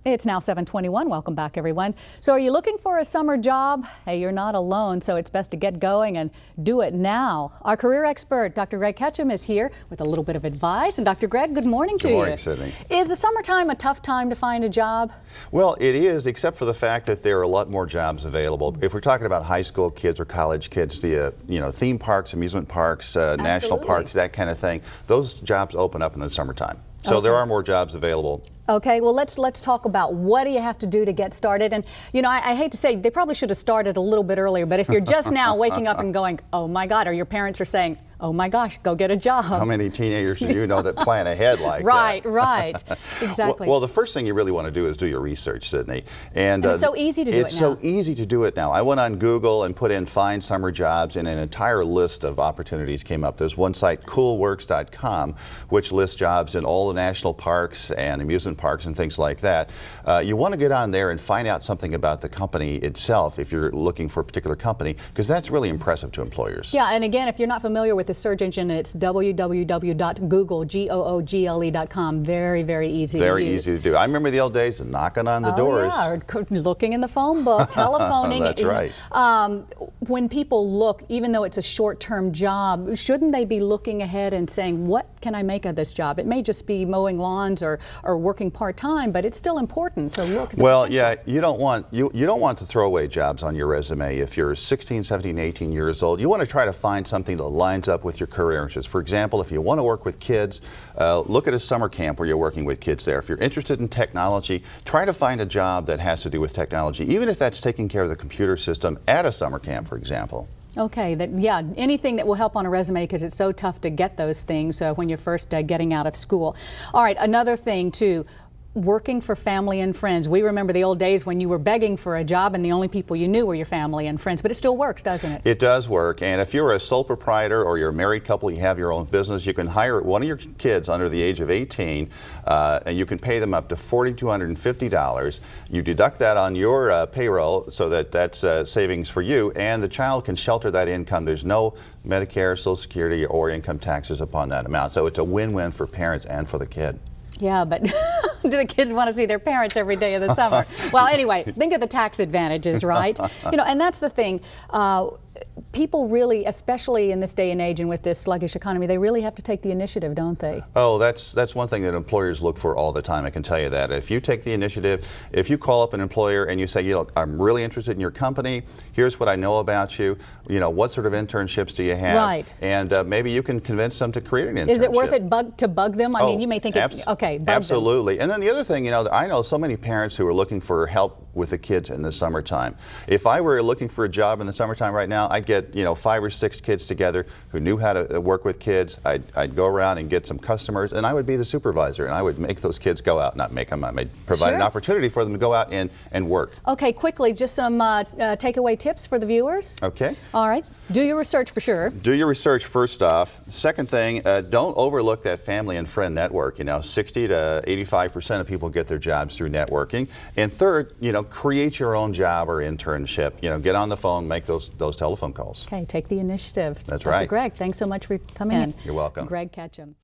It's now 7:21. Welcome back, everyone. So are you looking for a summer job? Hey, you're not alone, so it's best to get going and do it now. Our career expert, Dr. Greg Ketchum, is here with a little bit of advice. And Dr. Greg, good morning to you. Good morning, Sydney. Is the summertime a tough time to find a job? Well, it is, except for the fact that there are a lot more jobs available. If we're talking about high school kids or college kids, the theme parks, amusement parks, national parks, that kind of thing, those jobs open up in the summertime. So there are more jobs available. Okay, well, let's talk about what do you have to do to get started. And, you know, I hate to say, they probably should have started a little bit earlier, but if you're just now waking up and going, oh my God, or your parents are saying, oh my gosh, go get a job. How many teenagers do you know that plan ahead like right, that? Right, exactly. Well, the first thing you really want to do is do your research, Sydney. And it's so easy to do it now. It's so easy to do it now. I went on Google and put in find summer jobs, and an entire list of opportunities came up. There's one site, coolworks.com, which lists jobs in all the national parks and amusement parks and things like that. You want to get on there and find out something about the company itself if you're looking for a particular company, because that's really impressive to employers. Yeah, and again, if you're not familiar with the search engine, it's www.google.com. Very, very easy to use. Very easy to do. I remember the old days of knocking on the doors. Yeah, or looking in the phone book, telephoning. That's right. When people look, even though it's a short-term job, shouldn't they be looking ahead and saying, what can I make of this job? It may just be mowing lawns or working part-time, but it's still important to look at the potential. Yeah, you don't want to throw away jobs on your resume. If you're 16, 17, 18 years old, you want to try to find something that lines up with your career interests. For example, if you want to work with kids, look at a summer camp where you're working with kids there. If you're interested in technology, try to find a job that has to do with technology, even if that's taking care of the computer system at a summer camp, for example. Okay, anything that will help on a resume, because it's so tough to get those things when you're first getting out of school. All right, another thing too, working for family and friends. We remember the old days when you were begging for a job and the only people you knew were your family and friends, but it still works, doesn't it? It does work, and if you're a sole proprietor or you're a married couple, you have your own business, you can hire one of your kids under the age of 18 and you can pay them up to $4,250. You deduct that on your payroll so that that's savings for you, and the child can shelter that income. There's no Medicare, Social Security, or income taxes upon that amount, so it's a win-win for parents and for the kid. Yeah, but do the kids want to see their parents every day of the summer? Well, anyway, think of the tax advantages, right? And that's the thing. People really, especially in this day and age and with this sluggish economy, they really have to take the initiative, don't they? Oh, that's one thing that employers look for all the time, I can tell you that. If you take the initiative, if you call up an employer and you say, I'm really interested in your company, here's what I know about you, what sort of internships do you have? Right. And maybe you can convince them to create an internship. Is it worth it to bug them? I mean, you may think it's, okay, bug absolutely. them. And then the other thing, I know so many parents who are looking for help with the kids in the summertime. If I were looking for a job in the summertime right now, I'd get 5 or 6 kids together who knew how to work with kids. I'd go around and get some customers, and I would be the supervisor, and I would make those kids go out, not make them, I would provide an opportunity for them to go out and work. Okay, quickly, just some takeaway tips for the viewers. Okay. All right. Do your research for sure. Do your research first off. Second thing, don't overlook that family and friend network. 60 to 85% of people get their jobs through networking. And third, create your own job or internship. Get on the phone, make those telephone calls. Okay, take the initiative. That's Dr. right. Greg, thanks so much for coming in. You're welcome. Greg Ketchum.